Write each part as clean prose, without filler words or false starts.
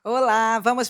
Olá, vamos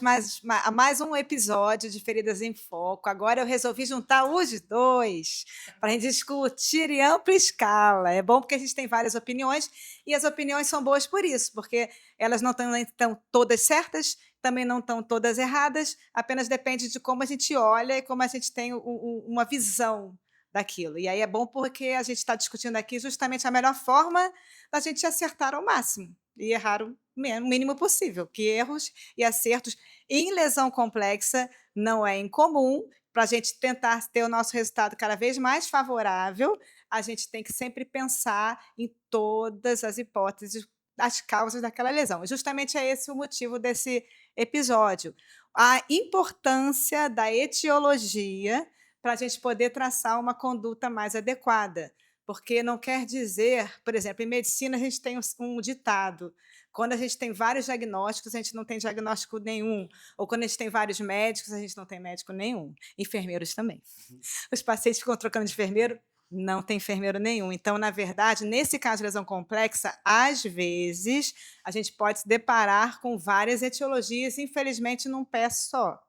a mais um episódio de Feridas em Foco. Agora eu resolvi juntar os dois para a gente discutir em ampla escala. É bom porque a gente tem várias opiniões e as opiniões são boas por isso, porque elas não estão todas certas, também não estão todas erradas, apenas depende de como a gente olha e como a gente tem uma visão daquilo. E aí é bom porque a gente está discutindo aqui justamente a melhor forma da gente acertar ao máximo e errar o mínimo possível, que erros e acertos em lesão complexa não é incomum. Para a gente tentar ter o nosso resultado cada vez mais favorável, a gente tem que sempre pensar em todas as hipóteses, as causas daquela lesão. Justamente é esse o motivo desse episódio. A importância da etiologia para a gente poder traçar uma conduta mais adequada. Porque não quer dizer, por exemplo, em medicina a gente tem um ditado: quando a gente tem vários diagnósticos, a gente não tem diagnóstico nenhum, ou quando a gente tem vários médicos, a gente não tem médico nenhum. Enfermeiros também. Uhum. Os pacientes ficam trocando de enfermeiro, não tem enfermeiro nenhum. Então, na verdade, nesse caso de lesão complexa, às vezes, a gente pode se deparar com várias etiologias, infelizmente, num pé só,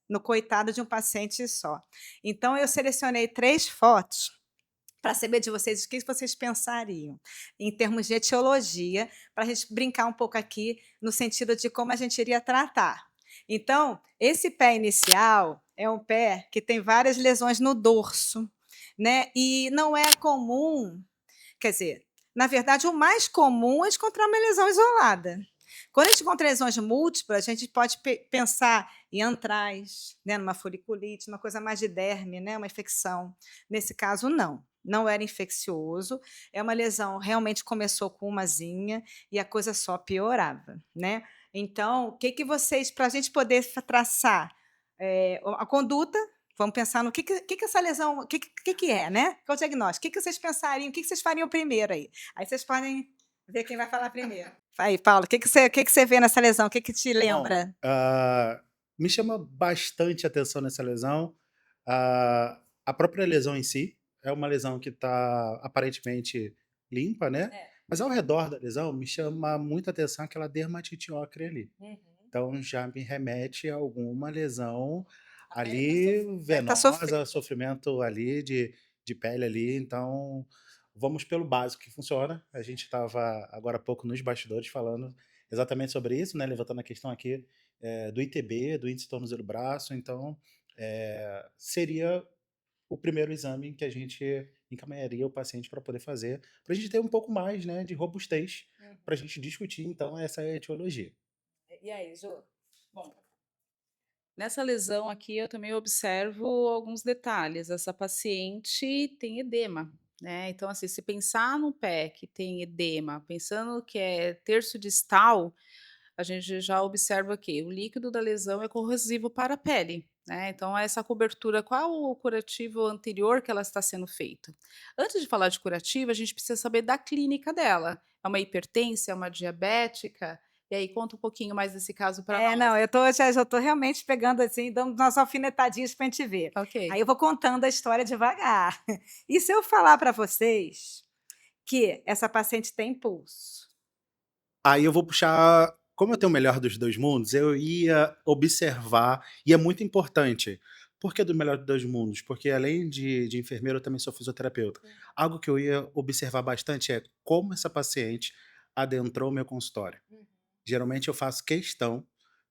no coitado de um paciente só. Então, eu selecionei 3 fotos para saber de vocês o que vocês pensariam em termos de etiologia, para a gente brincar um pouco aqui no sentido de como a gente iria tratar. Então, esse pé inicial é um pé que tem várias lesões no dorso, né? E não é comum, quer dizer, na verdade, o mais comum é encontrar uma lesão isolada. Quando a gente encontra lesões múltiplas, a gente pode pensar em antrais, né, numa foliculite, uma coisa mais de derme, né, uma infecção. Nesse caso, não. Não era infeccioso, é uma lesão realmente começou com uma zinha e a coisa só piorava, né? Então, o que que vocês, para a gente poder traçar a conduta, vamos pensar no que essa lesão, o que é, né? Qual o diagnóstico? O que vocês pensariam, o que vocês fariam primeiro aí? Aí vocês podem ver quem vai falar primeiro. Aí, Paulo, o que que você vê nessa lesão? O que que te Bom, lembra? me chama bastante atenção nessa lesão, a própria lesão em si, é uma lesão que está aparentemente limpa, né, É. mas ao redor da lesão me chama muita atenção aquela dermatite ocre ali. Uhum. Então já me remete a alguma lesão A pele está ali venosa, sofrendo. sofrimento ali de pele ali, então vamos pelo básico que funciona. A gente estava agora há pouco nos bastidores falando exatamente sobre isso, né, levantando a questão aqui, do ITB, do índice tornozelo-braço, então, seria o primeiro exame que a gente encaminharia o paciente para poder fazer, para a gente ter um pouco mais, né, de robustez, Uhum. para a gente discutir então essa etiologia. E aí, Ju? Bom, nessa lesão aqui eu também observo alguns detalhes. Essa paciente tem edema, né? Então, assim, se pensar no pé que tem edema, pensando que é terço distal, a gente já observa que o líquido da lesão é corrosivo para a pele, né? Então, essa cobertura, qual o curativo anterior que ela está sendo feita? Antes de falar de curativo, a gente precisa saber da clínica dela. É uma hipertensa, é uma diabética? E aí, conta um pouquinho mais desse caso para É, nós. não, eu já estou realmente pegando assim, dando umas alfinetadinhas para a gente ver. Ok. Aí eu vou contando a história devagar. E se eu falar para vocês que essa paciente tem pulso? Aí eu vou puxar, como eu tenho o melhor dos 2 mundos, eu ia observar, e é muito importante. Por que do melhor dos 2 mundos? Porque além de enfermeiro, eu também sou fisioterapeuta. Algo que eu ia observar bastante é como essa paciente adentrou o meu consultório. Geralmente eu faço questão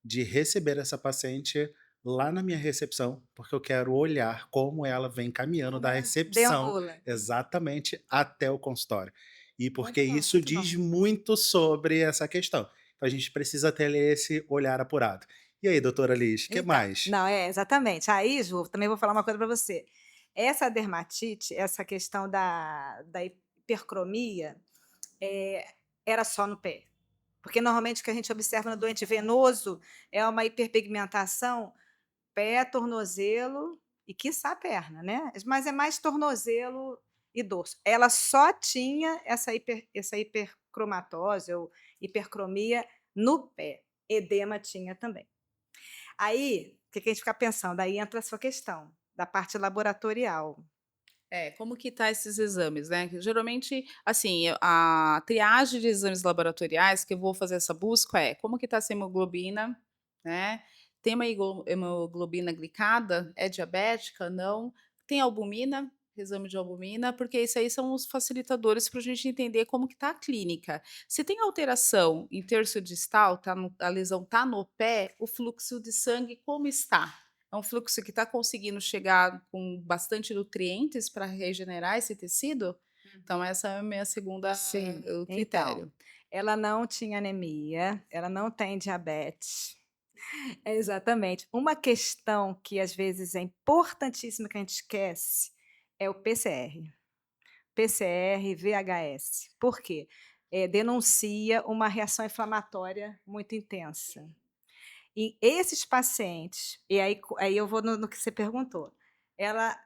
de receber essa paciente lá na minha recepção, porque eu quero olhar como ela vem caminhando Como da ela recepção deambula. exatamente até o consultório. E porque Muito bom, isso muito bom. diz muito sobre essa questão. Então a gente precisa ter esse olhar apurado. E aí, doutora Liz, o que Então, mais? não, exatamente. Aí, Ju, também vou falar uma coisa para você. Essa dermatite, essa questão da hipercromia, eh, era só no pé. Porque normalmente o que a gente observa no doente venoso é uma hiperpigmentação pé, tornozelo e quiçá perna, né, mas é mais tornozelo e dorso. Ela só tinha essa hipercromatose ou hipercromia no pé, edema tinha também. Aí, o que que a gente fica pensando? Aí entra a sua questão, da parte laboratorial. É, como que tá esses exames, né? Que geralmente, assim, a triagem de exames laboratoriais que eu vou fazer essa busca é como que tá essa hemoglobina, né. Tem uma hemoglobina glicada, é diabética? Não. Tem albumina, exame de albumina, porque isso aí são os facilitadores para a gente entender como que está a clínica. Se tem alteração em terço distal, a lesão está no pé, o fluxo de sangue como está? É um fluxo que está conseguindo chegar com bastante nutrientes para regenerar esse tecido? Então essa é a minha segunda Sim. o Então, critério. ela não tinha anemia, ela não tem diabetes. Exatamente. Uma questão que às vezes é importantíssima que a gente esquece é o PCR. PCR, VHS. Por quê? Denuncia uma reação inflamatória muito intensa. E esses pacientes, e aí eu vou no que você perguntou, ela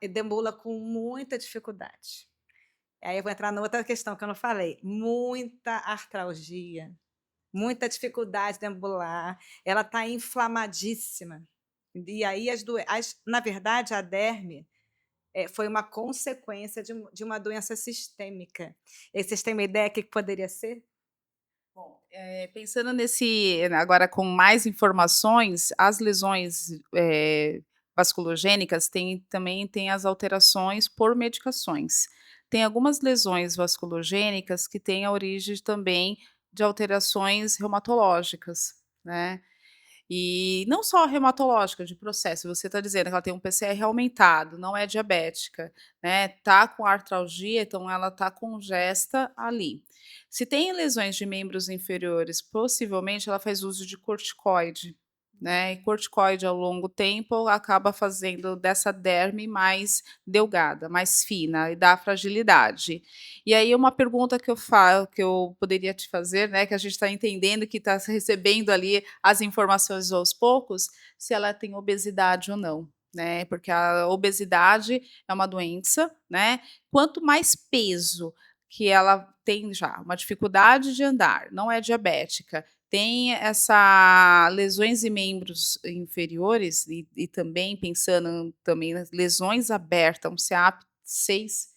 deambula com muita dificuldade. Aí eu vou entrar na outra questão que eu não falei, muita artralgia, muita dificuldade de deambular, ela está inflamadíssima. E aí na verdade a derme, foi uma consequência de uma doença sistêmica. E vocês têm uma ideia que poderia ser? Bom, pensando agora com mais informações, as lesões, vasculogênicas também tem as alterações por medicações. Tem algumas lesões vasculogênicas que têm a origem também de alterações reumatológicas, né. E não só reumatológica, de processo, você está dizendo que ela tem um PCR aumentado, não é diabética, né, tá com artralgia, então ela tá congesta ali. Se tem lesões de membros inferiores, possivelmente ela faz uso de corticoide, né, e corticoide ao longo tempo acaba fazendo dessa derme mais delgada, mais fina e dá fragilidade. E aí uma pergunta que eu poderia te fazer, né, que a gente está entendendo que está recebendo ali as informações aos poucos, se ela tem obesidade ou não, né, porque a obesidade é uma doença, né, quanto mais peso que ela tem já, uma dificuldade de andar, não é diabética, tem essa lesões em membros inferiores e também pensando também nas lesões abertas, um CA 6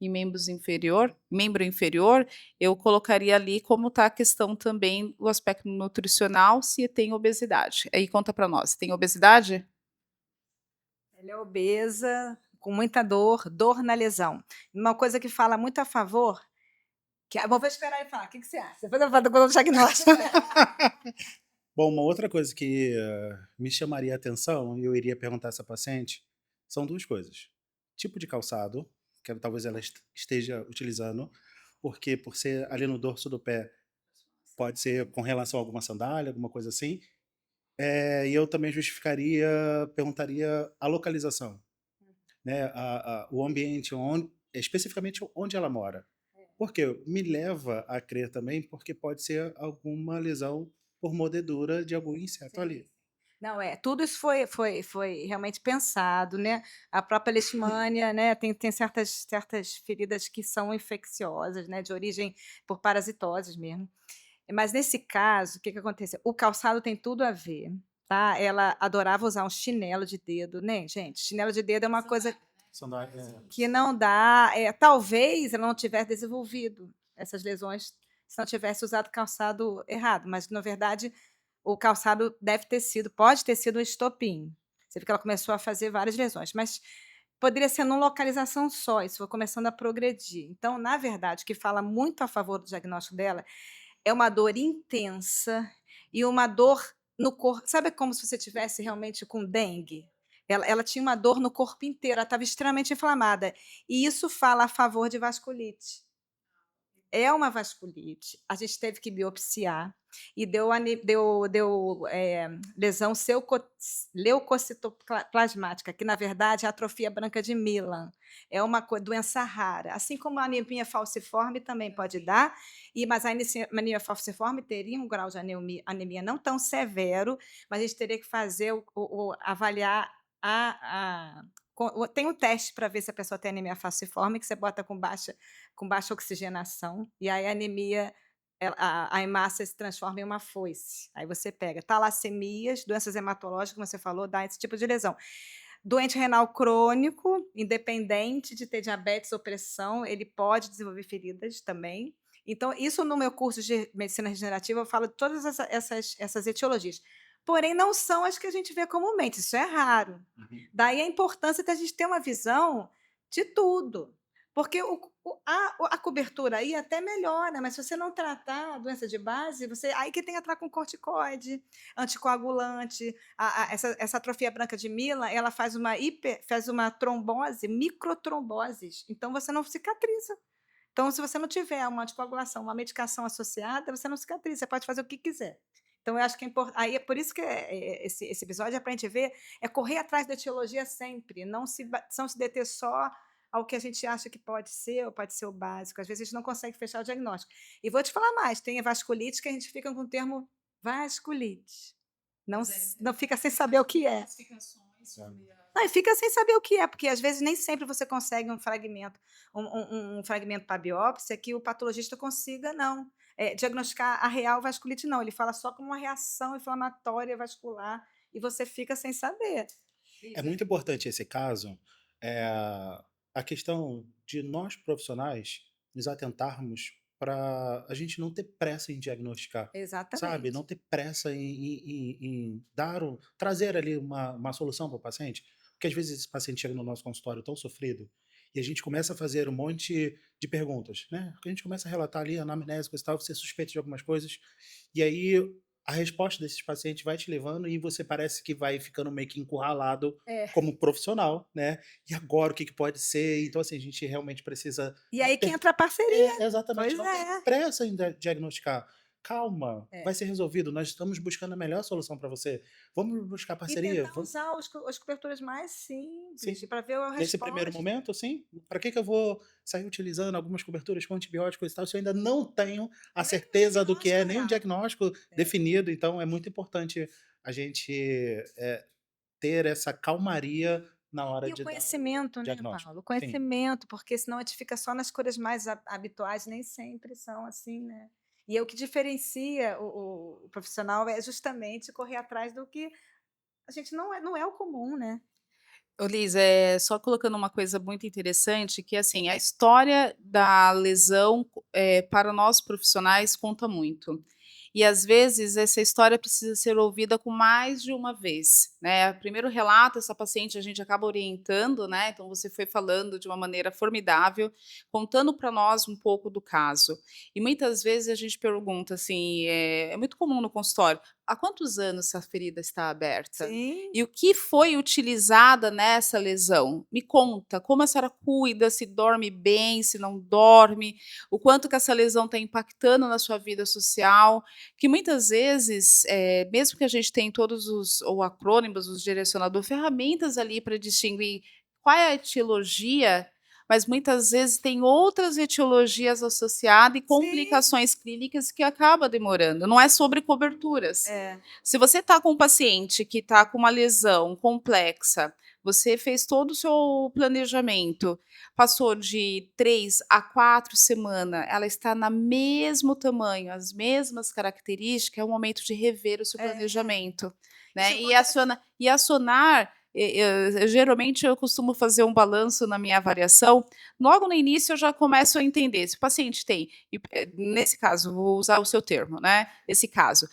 em membro inferior, eu colocaria ali como está a questão também o aspecto nutricional, se tem obesidade. Aí conta para nós, tem obesidade? Ela é obesa, com muita dor na lesão. Uma coisa que fala muito a favor, vou esperar ele falar, o que você acha? Depois eu falo do diagnóstico. Bom, uma outra coisa que me chamaria a atenção, e eu iria perguntar a essa paciente, são duas coisas. Tipo de calçado, que talvez ela esteja utilizando, porque por ser ali no dorso do pé, pode ser com relação a alguma sandália, alguma coisa assim. E eu também perguntaria a localização, né? O ambiente, especificamente onde ela mora. Porque me leva a crer também, porque pode ser alguma lesão por mordedura de algum inseto Sim. ali. Não, tudo isso foi realmente pensado, né, a própria leishmania, né, tem certas feridas que são infecciosas, né, de origem por parasitoses mesmo. Mas nesse caso, o que que aconteceu? O calçado tem tudo a ver, tá, ela adorava usar um chinelo de dedo, né, gente, chinelo de dedo é uma coisa Sandália, que não dá, talvez ela não tivesse desenvolvido essas lesões se não tivesse usado calçado errado, mas na verdade o calçado pode ter sido um estopim. Você vê que ela começou a fazer várias lesões, mas poderia ser numa localização só, isso foi começando a progredir. Então, na verdade, o que fala muito a favor do diagnóstico dela é uma dor intensa e uma dor no corpo. Sabe como se você tivesse realmente com dengue? Ela tinha uma dor no corpo inteiro, ela estava extremamente inflamada. E isso fala a favor de vasculite. É uma vasculite. A gente teve que biopsiar e deu lesão leucocitoplasmática, que na verdade é a atrofia branca de Milan. É uma doença rara. Assim como a anemia falciforme também pode dar, mas a anemia falciforme teria um grau de anemia não tão severo, mas a gente teria que fazer avaliar tem um teste para ver se a pessoa tem anemia falciforme, que você bota com baixa oxigenação, e aí a anemia, a hemácia se transforma em uma foice. Aí você pega talassemias, doenças hematológicas, como você falou, dá esse tipo de lesão. Doente renal crônico, independente de ter diabetes ou pressão, ele pode desenvolver feridas também. Então, isso no meu curso de medicina regenerativa, eu falo de todas essas etiologias. porém não são as que a gente vê comumente, isso é raro. Uhum. Daí a importância da gente ter uma visão de tudo, porque a cobertura aí até melhora, mas se você não tratar a doença de base, você aí que tem que entrar com corticoide, anticoagulante, essa atrofia branca de Mila, ela faz uma trombose, microtromboses, então você não cicatriza. Então, se você não tiver uma anticoagulação, uma medicação associada, você não cicatriza, você pode fazer o que quiser. Então, eu acho que é importante. Aí é por isso que esse episódio é para a gente ver, é correr atrás da etiologia sempre, não se deter só ao que a gente acha que pode ser, ou pode ser o básico. Às vezes a gente não consegue fechar o diagnóstico. E vou te falar mais: tem a vasculite que a gente fica com o termo vasculite. Não, não fica sem saber o que é. Não, e fica sem saber o que é, porque às vezes nem sempre você consegue um fragmento, um fragmento para biópsia que o patologista consiga, não. Diagnosticar a real vasculite, não. Ele fala só como uma reação inflamatória vascular e você fica sem saber. É muito importante esse caso, a questão de nós profissionais nos atentarmos para a gente não ter pressa em diagnosticar, sabe? Exatamente. Não ter pressa em trazer ali uma solução para o paciente, porque às vezes esse paciente chega no nosso consultório tão sofrido e a gente começa a fazer um monte de perguntas, né? A gente começa a relatar ali anamnese, coisa e tal, você suspeita de algumas coisas, e aí a resposta desses pacientes vai te levando e você parece que vai ficando meio que encurralado como profissional, né? E agora o que pode ser? Então, assim, a gente realmente precisa E não aí que ter entra a parceria. exatamente, Pois não ter é. pressa em diagnosticar. Calma, É. vai ser resolvido. Nós estamos buscando a melhor solução para você. Vamos buscar E parceria. tentar usar as coberturas mais simples, Sim. para ver a Nesse primeiro resposta. momento, sim. Para que eu vou sair utilizando algumas coberturas com antibióticos e tal, se eu ainda não tenho a Nem o certeza do que é, diagnóstico nem um real. diagnóstico definido. Então, é muito importante a gente ter essa calmaria na hora E o de dar o conhecimento, né, diagnóstico. Paulo? O Sim. conhecimento, porque senão a gente fica só nas coisas mais habituais, nem sempre são assim, né? E é o que diferencia o profissional é justamente correr atrás do que a gente não é o comum, né? Ô Liz, só colocando uma coisa muito interessante, que assim, a história da lesão, para nós profissionais conta muito. E às vezes essa história precisa ser ouvida com mais de uma vez, né. Primeiro relato, essa paciente a gente acaba orientando, né, então você foi falando de uma maneira formidável, contando para nós um pouco do caso. E muitas vezes a gente pergunta assim, é muito comum no consultório: "Há quantos anos essa ferida está aberta?" Sim. E o que foi utilizada nessa lesão? Me conta, como a senhora cuida, se dorme bem, se não dorme, o quanto que essa lesão está impactando na sua vida social, que muitas vezes, mesmo que a gente tenha todos os ou acrônimos, os direcionador, ferramentas ali para distinguir qual é a etiologia, mas muitas vezes tem outras etiologias associadas e Sim. complicações clínicas que acaba demorando, não é sobre coberturas. É. Se você está com um paciente que está com uma lesão complexa, você fez todo o seu planejamento, passou de 3 a 4 semanas, ela está na mesmo tamanho, as mesmas características, é o momento de rever o seu planejamento, né, Isso e acontece. acionar, geralmente eu costumo fazer um balanço na minha avaliação, logo no início eu já começo a entender, se o paciente tem, nesse caso, vou usar o seu termo, né, esse caso,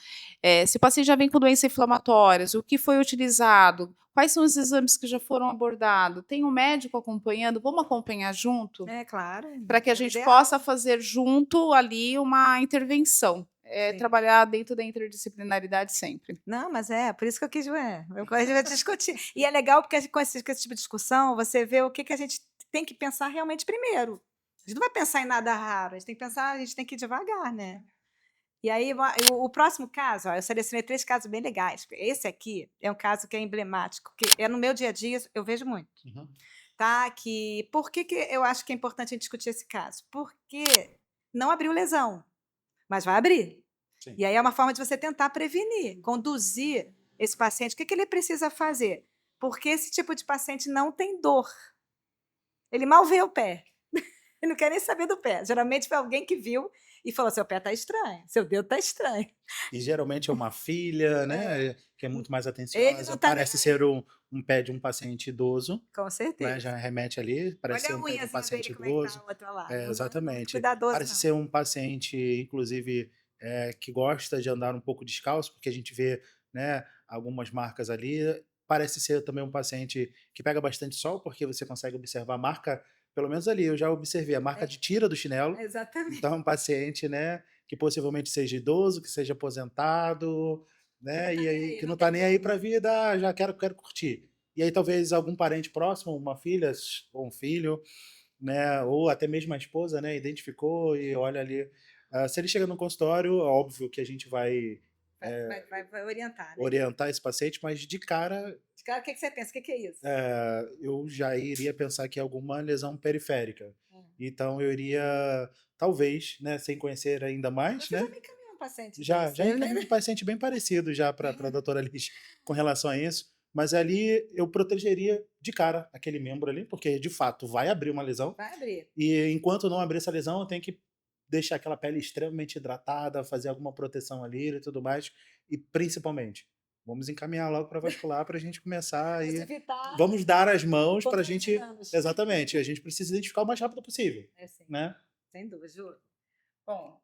se o paciente já vem com doenças inflamatórias, o que foi utilizado, quais são os exames que já foram abordados, tem um médico acompanhando, vamos acompanhar junto? É claro, Para que a é o gente ideal. possa fazer junto ali uma intervenção, Sim. trabalhar dentro da interdisciplinaridade sempre. Não, mas por isso que eu quis eu gosto de discutir. E é legal porque com esse tipo de discussão, você vê o que a gente tem que pensar realmente primeiro. A gente não vai pensar em nada raro, a gente tem que ir devagar, né. E aí o próximo caso, ó, eu selecionei 3 casos bem legais. Esse aqui é um caso que é emblemático, que no meu dia a dia eu vejo muito, Uhum. tá. Por que eu acho que é importante a gente discutir esse caso? Porque não abriu lesão, mas vai abrir. Sim. E aí é uma forma de você tentar prevenir, conduzir esse paciente. O que ele precisa fazer? Porque esse tipo de paciente não tem dor. Ele mal vê o pé. Ele não quer nem saber do pé. Geralmente foi alguém que viu e falou: seu pé está estranho, seu dedo está estranho. E geralmente é uma filha, né, que é muito mais Ele atenciosa, não está nem parece aí. ser um pé de um paciente idoso, Com né, certeza. já remete ali, parece Olha ser a um pé de um unhazinha dele paciente como é que tá idoso. a outra lá. É, Não é muito exatamente. cuidadoso Parece não. ser um paciente, inclusive, que gosta de andar um pouco descalço, porque a gente vê, né, algumas marcas ali. Parece ser também um paciente que pega bastante sol, porque você consegue observar a marca, pelo menos ali, eu já observei a marca de tira do chinelo. Exatamente. Então, é um paciente, né, que possivelmente seja idoso, que seja aposentado, né, e aí que não tá nem aí para a vida, já quero curtir. E aí talvez algum parente próximo, uma filha ou um filho, né, ou até mesmo a esposa, né, identificou e olha ali. Se ele chega no consultório, é óbvio que a gente vai Vai orientar, né? orientar esse paciente, mas de cara De cara, o que você pensa? O que é isso? eu já iria pensar que é alguma lesão periférica. Hum. Então eu iria, talvez, né, sem conhecer ainda mais, Você já né? me encaminhou um paciente Já desse, né? encaminhei um paciente bem parecido já para a doutora Liz com relação a isso, mas ali eu protegeria de cara aquele membro ali, porque de fato vai abrir uma lesão, Vai abrir. e enquanto não abrir essa lesão, eu tenho que deixar aquela pele extremamente hidratada, fazer alguma proteção ali e tudo mais, e principalmente, vamos encaminhar logo para vascular para a gente começar Vamos aí. evitar Vamos dar as mãos para a futuros gente. danos. Exatamente, a gente precisa identificar o mais rápido possível, É sim, né? sem dúvida, juro. Bom,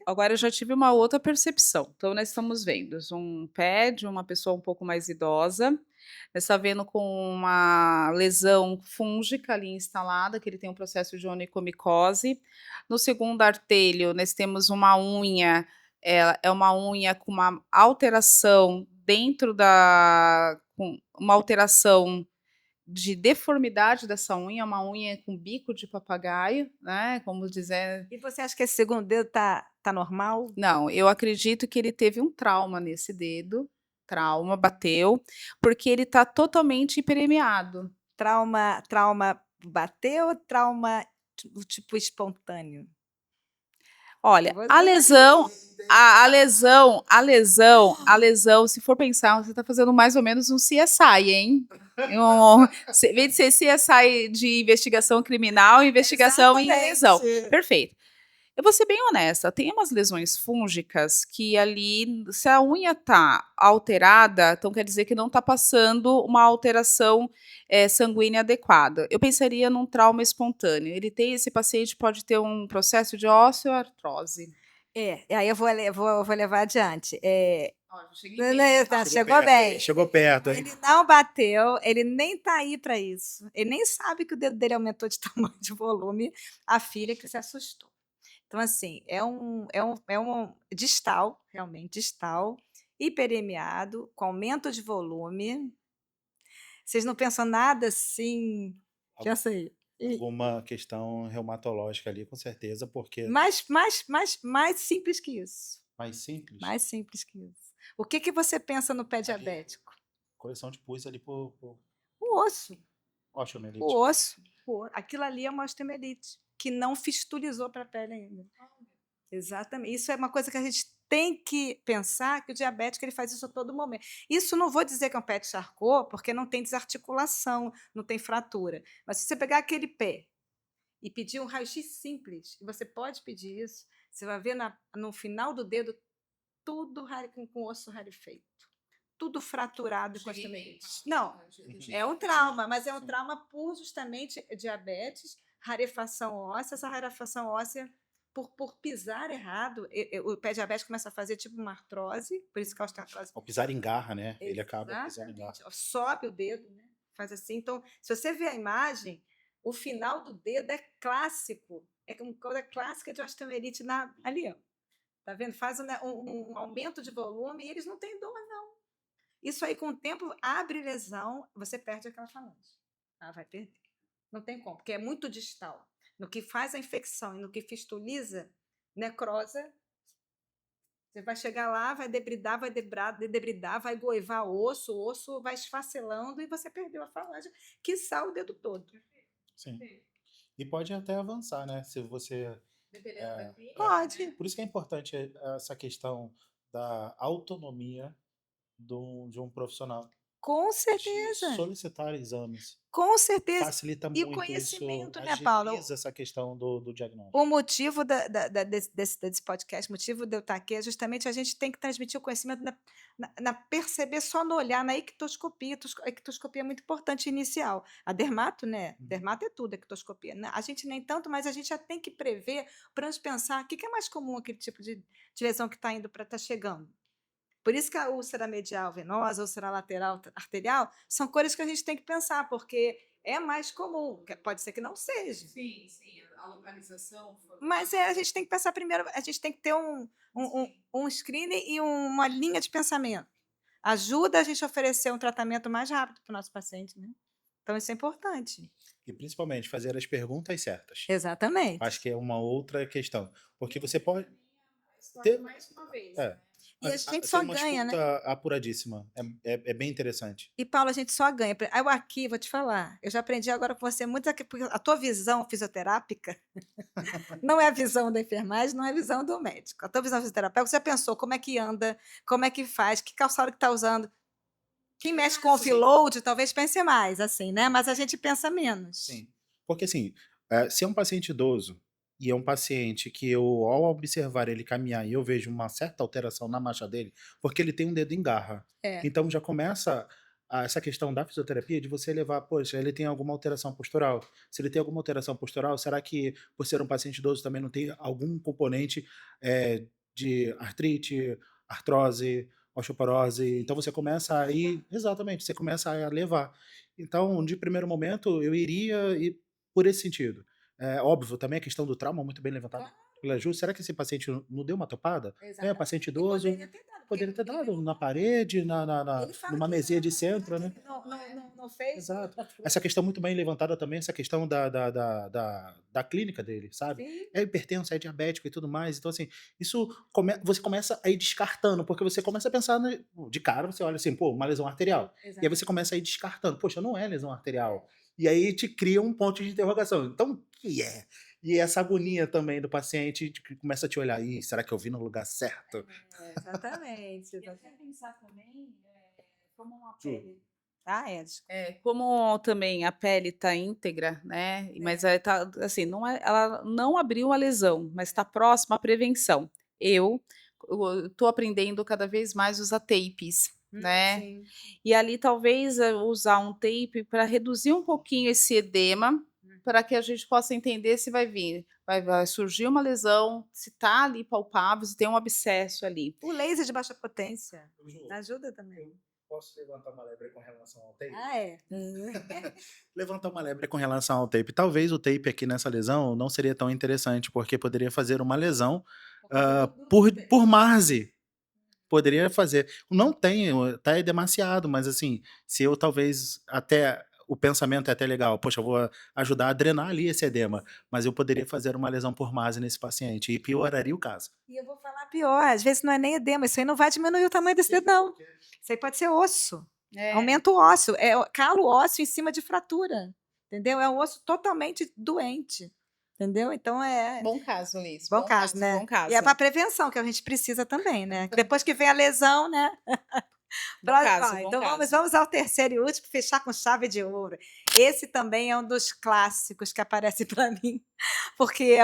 agora eu já tive uma outra percepção. Então, nós estamos vendo um pé de uma pessoa um pouco mais idosa, nós está vendo com uma lesão fúngica ali instalada, que ele tem um processo de onikomicose. No segundo artelho, nós temos uma unha, é uma unha com uma alteração dentro com uma alteração de deformidade dessa unha, uma unha com bico de papagaio, né, como dizer. E você acha que esse segundo dedo tá normal? Não, eu acredito que ele teve um trauma nesse dedo, bateu, porque ele está totalmente hiperemiado. Trauma bateu ou trauma tipo espontâneo? Olha, Você a tá lesão, a lesão, se for pensar, você está fazendo mais ou menos um CSI, hein? Em vez de ser CSI de investigação criminal, investigação em lesão. Exatamente. Perfeito. Eu vou ser bem honesta, tem umas lesões fúngicas que ali, se a unha tá alterada, então quer dizer que não tá passando uma alteração sanguínea adequada. Eu pensaria num trauma espontâneo. Esse paciente pode ter um processo de osteoartrose. E aí eu vou levar adiante. Olha, eu cheguei Não, bem. tá, Chegou chegou perto, hein? bem. Chegou perto, hein? Ele não bateu, ele nem tá aí para isso. Ele nem sabe que o dedo dele aumentou de tamanho, de volume. A filha que se assustou. Então, assim, é um distal, realmente distal, hiperemiado, com aumento de volume. Vocês não pensam nada assim? Pensa aí. Alguma questão reumatológica ali, com certeza, porque Mais simples que isso. mais simples, Mais simples que isso. O que você pensa no pé ali, diabético? correção de pus ali por O osso. osteomielite. O osso. Aquilo ali é uma osteomielite, que não fistulizou para a pele ainda. Exatamente. Isso é uma coisa que a gente tem que pensar, que o diabético ele faz isso a todo momento. Isso não vou dizer que é um pé de Charcot, porque não tem desarticulação, não tem fratura. Mas se você pegar aquele pé e pedir um raio-x simples, e você pode pedir isso, você vai ver no final do dedo tudo com osso rarefeito. Tudo fraturado com osteomielite. Não, é um trauma, mas é um trauma por justamente diabetes, rarefação óssea. Essa rarefação óssea, por pisar errado, o pé diabético começa a fazer tipo uma artrose, por isso que a osteoartrose. Ao pisar em garra, né? Ele acaba pisando em garra. Exatamente. Sobe o dedo, né? Faz assim. Então, se você vê a imagem, o final do dedo é clássico. É uma coisa clássica de osteomielite ali, ó. Tá vendo? Faz um aumento de volume e eles não têm dor, não. Isso aí, com o tempo, abre lesão, você perde aquela falange. Vai perder. Não tem como, porque é muito distal. No que faz a infecção e no que fistuliza, necrosa, você vai chegar lá, vai debridar, vai goivar o osso vai esfacelando e você perdeu a falange, quiçá o dedo todo. Sim. E pode até avançar, né? Se você. Pode. Por isso que é importante essa questão da autonomia de um profissional. Com De certeza. solicitar exames. Com certeza. Facilita E muito conhecimento, isso, né, Paulo? agiliza essa questão do diagnóstico. O motivo desse podcast, o motivo de eu estar aqui é justamente a gente tem que transmitir o conhecimento na perceber só no olhar, na ictoscopia. A ictoscopia é muito importante inicial. A dermato, né? Dermato é tudo, a ictoscopia. A gente nem tanto, mas a gente já tem que prever para nos pensar o que é mais comum aquele tipo de lesão que está indo para estar chegando. Por isso que a úlcera medial venosa, a úlcera lateral arterial, são coisas que a gente tem que pensar, porque é mais comum, pode ser que não seja. Sim, sim, a localização foi. Mas a gente tem que pensar primeiro, a gente tem que ter um screening e uma linha de pensamento. Ajuda a gente a oferecer um tratamento mais rápido para o nosso paciente, né? Então, isso é importante. E principalmente fazer as perguntas certas. Exatamente. Acho que é uma outra questão. Porque você pode Ter ter. mais uma vez. É, E a gente tem só uma ganha, né? escuta apuradíssima. É bem interessante. E, Paulo, a gente só ganha. Eu aqui, vou te falar, eu já aprendi agora com você muito aqui, porque a tua visão fisioterápica não é a visão da enfermagem, não é a visão do médico. A tua visão fisioterápica, você já pensou como é que anda, como é que faz, que calçado que está usando. Quem mexe com offload talvez pense mais, assim, né? Mas a gente pensa menos. Sim. Porque assim, se é um paciente idoso e é um paciente que eu, ao observar ele caminhar e eu vejo uma certa alteração na marcha dele, porque ele tem um dedo em garra. É. Então já começa essa questão da fisioterapia de você levar, poxa, ele tem alguma alteração postural. Se ele tem alguma alteração postural, será que por ser um paciente idoso também não tem algum componente de artrite, artrose, osteoporose? Então você começa a ir, exatamente, você começa a levar. Então, de primeiro momento, eu iria por esse sentido. É óbvio, também a questão do trauma, muito bem levantada pela Ju. Será que esse paciente não deu uma topada? Paciente E idoso, poderia ter dado, porque poderia ter ele dado na parede, ele fala numa que mesinha de centro, né? não fez. Exato. Essa questão muito bem levantada também, essa questão da clínica dele, sabe? Sim. É hipertenso, é diabético e tudo mais. Então, assim, isso você começa a ir descartando, porque você começa a pensar de cara, você olha assim, pô, uma lesão arterial. E aí você começa a ir descartando, poxa, não é lesão arterial. E aí te cria um ponto de interrogação. Então, o que é? E essa agonia também do paciente que começa a te olhar, ih, será que eu vim no lugar certo? Exatamente. E até pensar também como uma Ju. pele. Como também a pele está íntegra, né? Mas ela tá, assim, ela não abriu a lesão, mas está próxima à prevenção. Eu estou aprendendo cada vez mais a usar tapes, né? Sim. E ali talvez usar um tape para reduzir um pouquinho esse edema, para que a gente possa entender se vai vir, vai surgir uma lesão, se está ali palpável, se tem um abscesso ali. O laser de baixa potência ajuda também. Posso levantar uma lebre com relação ao tape? É. Levantar uma lebre com relação ao tape. Talvez o tape aqui nessa lesão não seria tão interessante, porque poderia fazer uma lesão por Marse. Poderia fazer. Não tem, tá demasiado, mas assim, se eu talvez até. O pensamento é até legal, poxa, eu vou ajudar a drenar ali esse edema, mas eu poderia fazer uma lesão por Marse nesse paciente e pioraria o caso. E eu vou falar pior, às vezes não é nem edema, isso aí não vai diminuir o tamanho desse dedo, não. Isso aí pode ser osso. Aumenta o ósseo, é calo ósseo em cima de fratura, entendeu? É um osso totalmente doente, entendeu? Então Bom caso, Liz. bom caso, né? Bom caso. E é para prevenção que a gente precisa também, né? Depois que vem a lesão, né? Bom caso, bom Então caso. vamos ao terceiro e último, fechar com chave de ouro. Esse também é um dos clássicos que aparece para mim, porque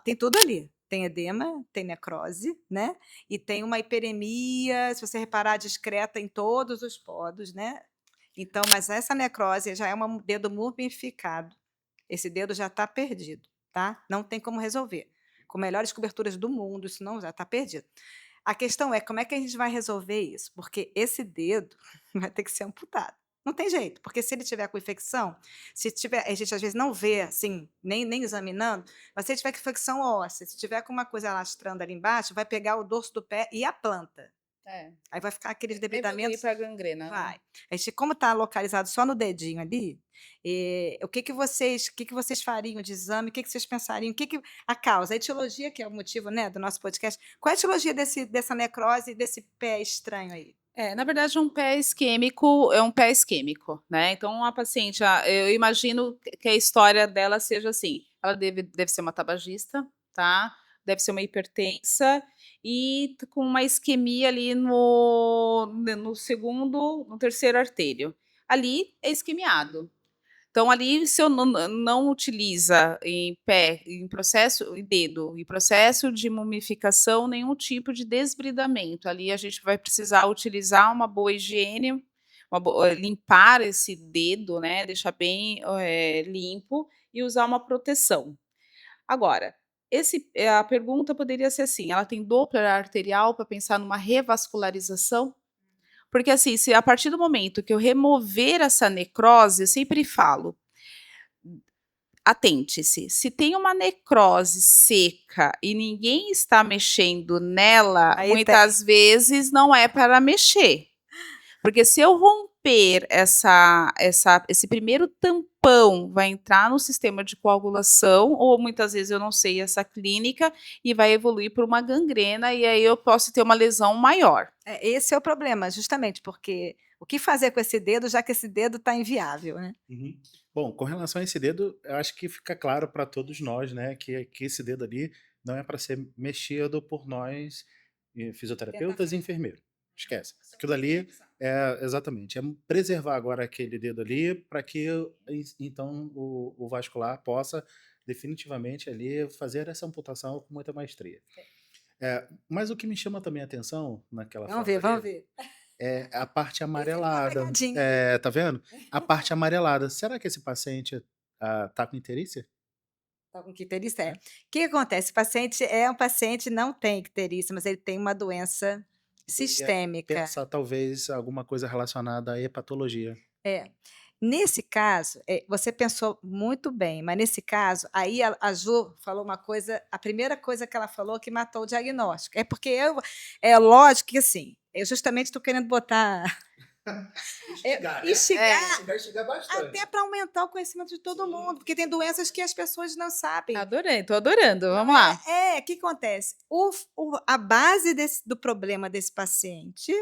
tem tudo ali. Tem edema, tem necrose, né? E tem uma hiperemia, se você reparar, discreta em todos os podos, né? Então, mas essa necrose já é um dedo mumificado. Esse dedo já está perdido, tá? Não tem como resolver. Com melhores coberturas do mundo, isso não já está perdido. A questão é como é que a gente vai resolver isso? Porque esse dedo vai ter que ser amputado. Não tem jeito, porque se ele tiver com infecção, se tiver, a gente às vezes não vê assim, nem examinando, mas se ele tiver com infecção óssea, se tiver com uma coisa alastrando ali embaixo, vai pegar o dorso do pé e a planta. Aí vai ficar aqueles debridamentos. Vai para gangrena. Vai. A gente, como está localizado só no dedinho ali, o que vocês fariam de exame? O que vocês pensariam? A causa, a etiologia, que é o motivo, né, do nosso podcast. Qual é a etiologia dessa necrose, desse pé estranho aí? Na verdade, um pé isquêmico é um pé isquêmico, né? Então, a paciente, eu imagino que a história dela seja assim: ela deve ser uma tabagista, tá? Deve ser uma hipertensa e com uma isquemia ali no terceiro artérieo. Ali é isquemiado. Então, ali, se eu não utiliza em pé, em processo, em dedo, em processo de mumificação, nenhum tipo de desbridamento. Ali a gente vai precisar utilizar uma boa higiene, limpar esse dedo, né? Deixar bem limpo e usar uma proteção. Agora, A pergunta poderia ser assim: ela tem Doppler arterial para pensar numa revascularização? Porque assim, se a partir do momento que eu remover essa necrose, eu sempre falo, atente-se, se tem uma necrose seca e ninguém está mexendo nela, Aí tem. muitas vezes não é para mexer. Porque se eu romper esse primeiro tampão, vai entrar no sistema de coagulação, ou muitas vezes eu não sei essa clínica, e vai evoluir para uma gangrena, e aí eu posso ter uma lesão maior. Esse é o problema, justamente, porque o que fazer com esse dedo, já que esse dedo está inviável, né? Uhum. Bom, com relação a esse dedo, eu acho que fica claro para todos nós, né, que esse dedo ali não é para ser mexido por nós, fisioterapeutas e enfermeiros. Esquece. Aquilo ali exatamente, é preservar agora aquele dedo ali para que então o vascular possa definitivamente ali fazer essa amputação com muita maestria. Mas o que me chama também a atenção naquela Vamos foto ver, ali vamos ver. é a parte Esse ali é uma amarelada. pegadinha. Tá vendo? A parte amarelada. Será que esse paciente tá com icterícia? Tá com icterícia? É. O que acontece? O paciente é um paciente, não tem icterícia, mas ele tem uma doença Poderia sistêmica. pensar talvez alguma coisa relacionada à hepatologia. É. Nesse caso, você pensou muito bem, mas nesse caso, aí a Ju falou uma coisa, a primeira coisa que ela falou que matou o diagnóstico. É porque é lógico que assim, eu justamente estou querendo botar Instigar, né? instigar bastante. até para aumentar o conhecimento de todo mundo, porque tem doenças que as pessoas não sabem. Adorei, tô adorando, vamos lá. O que acontece? A base do problema desse paciente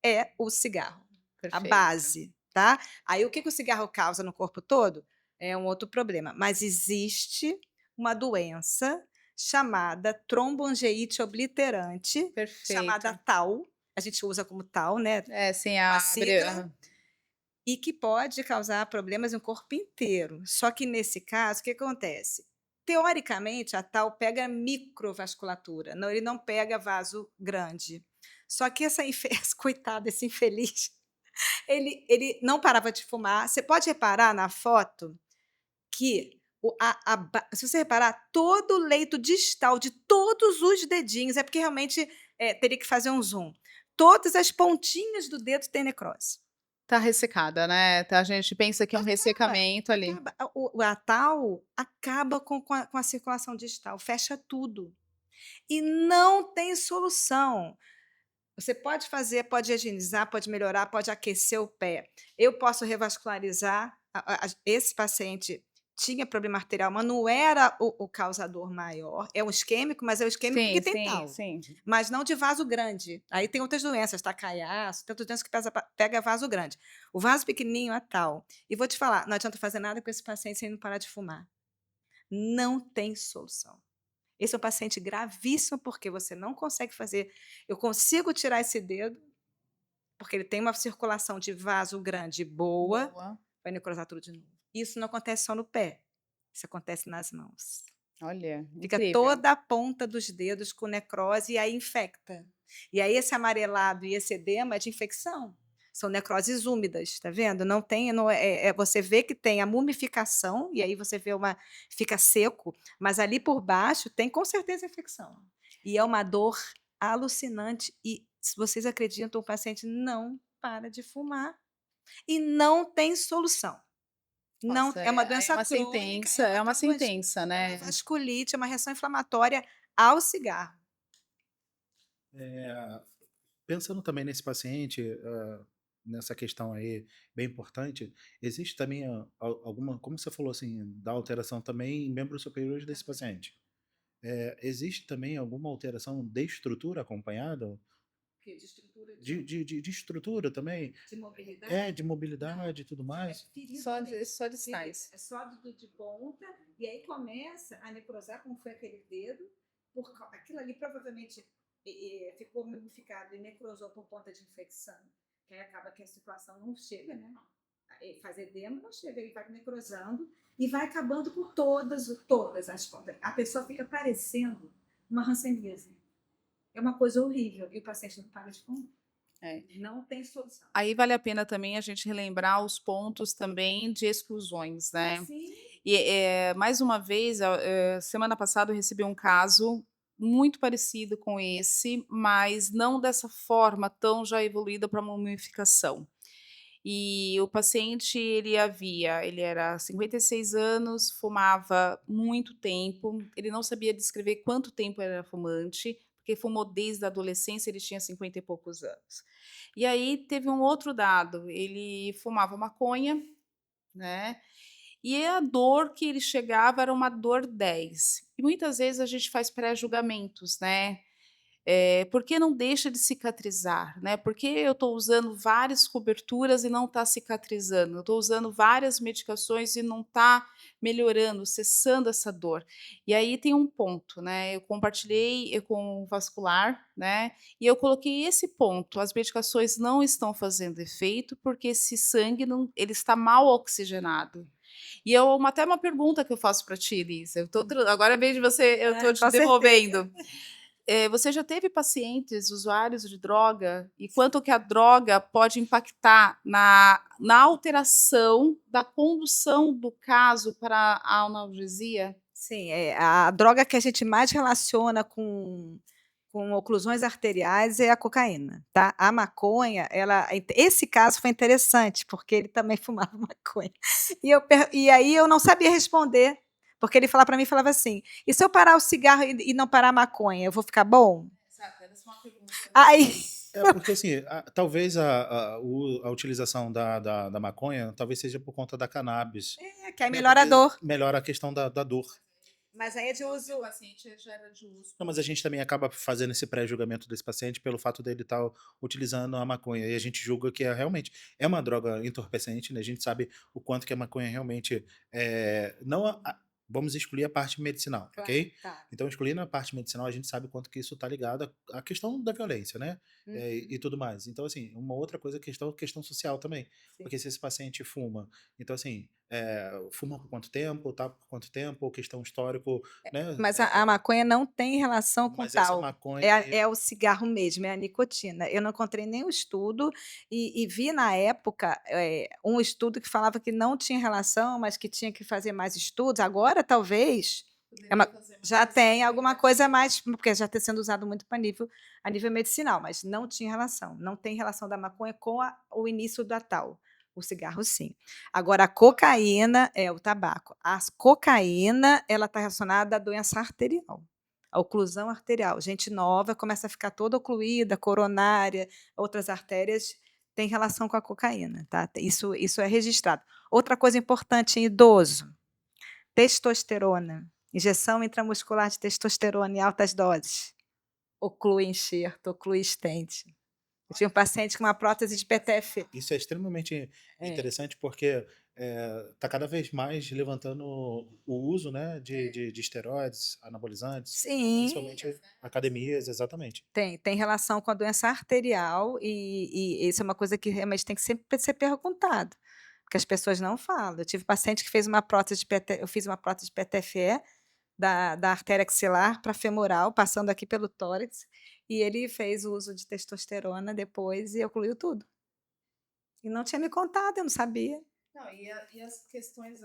é o cigarro. A Perfeito. base, tá? Aí o que o cigarro causa no corpo todo é um outro problema, mas existe uma doença chamada tromboangiite obliterante, chamada Perfeito. TAU, a gente usa como TAU, né, Sim, uma sigla, e que pode causar problemas no corpo inteiro. Só que nesse caso, o que acontece? Teoricamente, a TAU pega microvasculatura, ele não pega vaso grande. Só que coitado, esse infeliz, ele não parava de fumar. Você pode reparar na foto que se você reparar, todo o leito distal de todos os dedinhos, é porque realmente teria que fazer um zoom. Todas as pontinhas do dedo têm necrose. Tá ressecada, né? A gente pensa que é um ressecamento ali. A tal acaba com a circulação distal, fecha tudo. E não tem solução. Você pode fazer, pode higienizar, pode melhorar, pode aquecer o pé. Eu posso revascularizar. Esse paciente tinha problema arterial, mas não era o causador maior. É um isquêmico, mas é o isquêmico porque tem tal. Sim. Mas não de vaso grande. Aí tem outras doenças, Takayama, tem outras doenças que pega vaso grande. O vaso pequenininho é tal. E vou te falar, não adianta fazer nada com esse paciente sem não parar de fumar. Não tem solução. Esse é um paciente gravíssimo, porque você não consegue fazer. Eu consigo tirar esse dedo, porque ele tem uma circulação de vaso grande boa, vai necrosar tudo de novo. Isso não acontece só no pé, isso acontece nas mãos. Olha, Fica incrível. toda a ponta dos dedos com necrose e aí infecta. E aí esse amarelado e esse edema é de infecção. São necroses úmidas, tá vendo? Não tem, você vê que tem a mumificação e aí você vê fica seco, mas ali por baixo tem com certeza infecção. E é uma dor alucinante e se vocês acreditam, o paciente não para de fumar e não tem solução. Não, Nossa, é uma doença uma crônica, sentença, é uma sentença, é uma né? vasculite, é uma reação inflamatória ao cigarro. Pensando também nesse paciente, nessa questão aí bem importante, existe também alguma, como você falou assim, da alteração também em membros superiores desse paciente. Existe também alguma alteração de estrutura acompanhada? De estrutura De estrutura também? de mobilidade? De mobilidade e tudo mais? Só de sinais. É só de ponta, e aí começa a necrosar, como foi aquele dedo, aquilo ali provavelmente ficou mumificado e necrosou por conta de infecção, que aí acaba que a circulação não chega, né? Fazer edema não chega, ele vai necrosando e vai acabando por todas as pontas. A pessoa fica parecendo uma hanseníase. É uma coisa horrível e o paciente não para de fumar. Não tem solução. Aí vale a pena também a gente relembrar os pontos também de exclusões, né? Sim. E, mais uma vez, semana passada eu recebi um caso muito parecido com esse, mas não dessa forma tão já evoluída para mumificação. E o paciente, ele era 56 anos, fumava muito tempo, ele não sabia descrever quanto tempo era fumante, porque fumou desde a adolescência, ele tinha 50 e poucos anos. E aí teve um outro dado, ele fumava maconha, né, e a dor que ele chegava era uma dor 10. E muitas vezes a gente faz pré-julgamentos, né, por que não deixa de cicatrizar, né? Por que eu estou usando várias coberturas e não está cicatrizando? Eu estou usando várias medicações e não está melhorando, cessando essa dor. E aí tem um ponto, né? Eu compartilhei com o vascular, né? E eu coloquei esse ponto. As medicações não estão fazendo efeito porque esse sangue não, ele está mal oxigenado. E até uma pergunta que eu faço para ti, Elisa. Agora, em vez de você, eu estou te Com certeza. devolvendo. Você já teve pacientes usuários de droga e quanto que a droga pode impactar na alteração da condução do caso para a analgesia? Sim, a droga que a gente mais relaciona com oclusões arteriais é a cocaína, tá? A maconha, esse caso foi interessante, porque ele também fumava maconha. E aí eu não sabia responder, porque ele falava para mim, falava assim: "E se eu parar o cigarro e não parar a maconha, eu vou ficar bom?" Exato, era só uma pergunta. Aí É porque assim, talvez a utilização da maconha talvez seja por conta da cannabis, que aí né? melhora a Porque dor. melhora a questão da dor. Mas aí é de Seu uso. paciente já era de uso. Não, mas a gente também acaba fazendo esse pré-julgamento desse paciente pelo fato dele estar utilizando a maconha. E a gente julga que realmente é uma droga entorpecente, né? A gente sabe o quanto que a maconha realmente não vamos excluir a parte medicinal, Claro, ok? tá. Então, excluindo a parte medicinal, a gente sabe o quanto que isso está ligado à questão da violência, né? E tudo mais. Então, assim, uma outra coisa é questão social também. Sim. Porque se esse paciente fuma, então, assim, fuma por quanto tempo, tá por quanto tempo, questão histórico, né? Mas a maconha não tem relação com Mas essa tal. maconha É o cigarro mesmo, é a nicotina. Eu não encontrei nenhum estudo e vi na época, um estudo que falava que não tinha relação, mas que tinha que fazer mais estudos. Agora talvez Poderia fazer mais já estudos tem alguma coisa comparativo. mais, porque já está sendo usado muito para a nível medicinal, mas não tinha relação. Não tem relação da maconha com o início da tal. O cigarro, sim. Agora, a cocaína é o tabaco. A cocaína, ela está relacionada à doença arterial, à oclusão arterial. Gente nova começa a ficar toda ocluída, coronária, outras artérias têm relação com a cocaína, tá? Isso é registrado. Outra coisa importante em idoso, testosterona. Injeção intramuscular de testosterona em altas doses. Oclui enxerto, oclui estente. Eu tinha um paciente com uma prótese de PTF. isso é extremamente É. interessante porque está cada vez mais levantando o uso, né, de esteroides, anabolizantes, Sim, principalmente academias, exatamente. tem relação com a doença arterial e isso é uma coisa que realmente tem que sempre ser perguntado, porque as pessoas não falam. Eu tive paciente que fez uma prótese de PT eu fiz uma prótese de PTFE da artéria axilar para femoral, passando aqui pelo tórax, e ele fez o uso de testosterona depois e ocluiu tudo. E não tinha me contado, eu não sabia. Não, e as questões,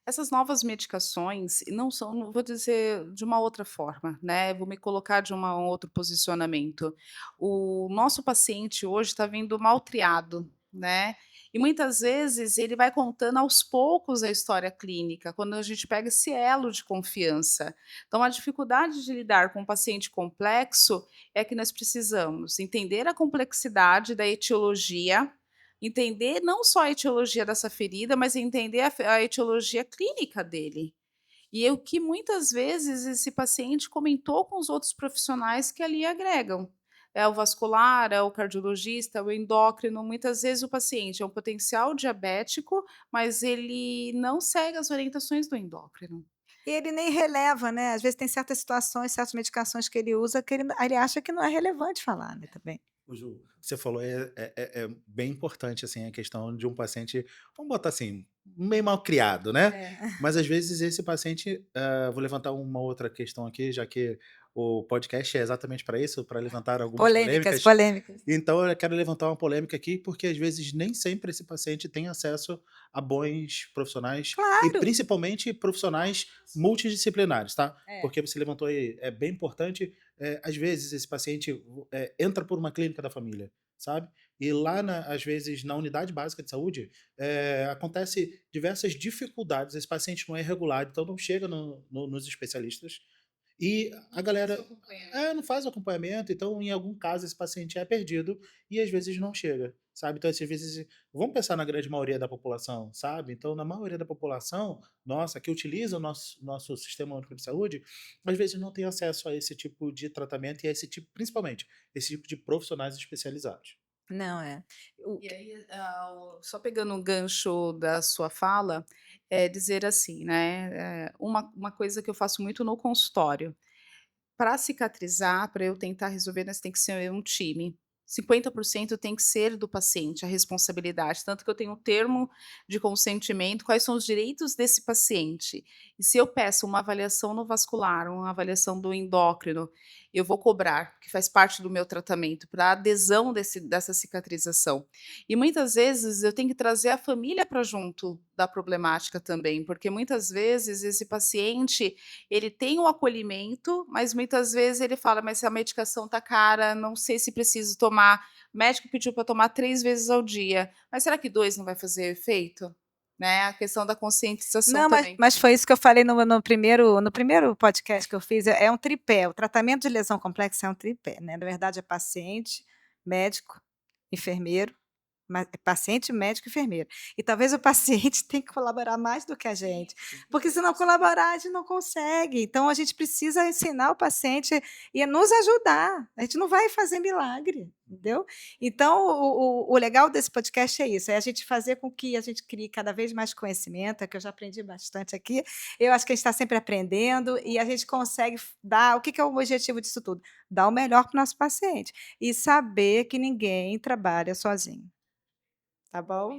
essas novas medicações não são, não vou dizer de uma outra forma, né? Vou me colocar de um outro posicionamento. O nosso paciente hoje está vindo maltriado, né? E muitas vezes ele vai contando aos poucos a história clínica, quando a gente pega esse elo de confiança. Então, a dificuldade de lidar com um paciente complexo é que nós precisamos entender a complexidade da etiologia, entender não só a etiologia dessa ferida, mas entender a etiologia clínica dele. E o que muitas vezes esse paciente comentou com os outros profissionais que ali agregam. É o vascular, é o cardiologista, é o endócrino. Muitas vezes o paciente é um potencial diabético, mas ele não segue as orientações do endócrino. E ele nem releva, né, às vezes tem certas situações, certas medicações que ele usa que ele acha que não é relevante falar, né, também. O Ju, você falou é bem importante assim a questão de um paciente, vamos botar assim, meio mal criado, né? É. Mas às vezes esse paciente, vou levantar uma outra questão aqui, já que o podcast é exatamente para isso, para levantar algumas Polêmicas, polêmicas. polêmicas. Então eu quero levantar uma polêmica aqui, porque às vezes nem sempre esse paciente tem acesso a bons profissionais e Claro. principalmente profissionais multidisciplinares, tá? É. Porque você levantou aí, é bem importante, às vezes esse paciente entra por uma clínica da família, sabe? E lá, às vezes, na unidade básica de saúde, acontece diversas dificuldades. Esse paciente não é regular, então não chega nos especialistas. E a galera não faz o acompanhamento, então em algum caso esse paciente é perdido e às vezes não chega, sabe? Então, às vezes, vamos pensar na grande maioria da população, sabe? Então, na maioria da população, nossa, que utiliza o nosso sistema único de saúde, às vezes não tem acesso a esse tipo de tratamento e a esse tipo, principalmente, esse tipo de profissionais especializados. Não, é. O E aí, só pegando um gancho da sua fala, é dizer assim, né, uma coisa que eu faço muito no consultório. Para cicatrizar, para eu tentar resolver, nós tem que ser um time. 50% tem que ser do paciente, a responsabilidade. Tanto que eu tenho um termo de consentimento, quais são os direitos desse paciente. E se eu peço uma avaliação no vascular, uma avaliação do endócrino, eu vou cobrar, que faz parte do meu tratamento, para adesão dessa cicatrização. E muitas vezes eu tenho que trazer a família para junto da problemática também, porque muitas vezes esse paciente ele tem o acolhimento, mas muitas vezes ele fala: "Mas a medicação tá cara, não sei se preciso tomar, o médico pediu para tomar 3 vezes ao dia, mas será que 2 não vai fazer efeito?", né, a questão da conscientização Não, também. mas foi isso que eu falei no primeiro podcast que eu fiz, é um tripé, o tratamento de lesão complexa é um tripé, né, na verdade é paciente, médico, enfermeiro, paciente, médico e enfermeiro. E talvez o paciente tenha que colaborar mais do que a gente, porque se não colaborar, a gente não consegue. Então a gente precisa ensinar o paciente e nos ajudar. A gente não vai fazer milagre, entendeu? Então o legal desse podcast é isso, é a gente fazer com que a gente crie cada vez mais conhecimento, é que eu já aprendi bastante aqui. Eu acho que a gente está sempre aprendendo e a gente consegue dar o que é o objetivo disso tudo? Dar o melhor para o nosso paciente e saber que ninguém trabalha sozinho. Tá bom?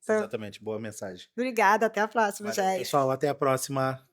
Então, Exatamente, boa mensagem. obrigada, até a próxima, Valeu, gente. pessoal, até a próxima.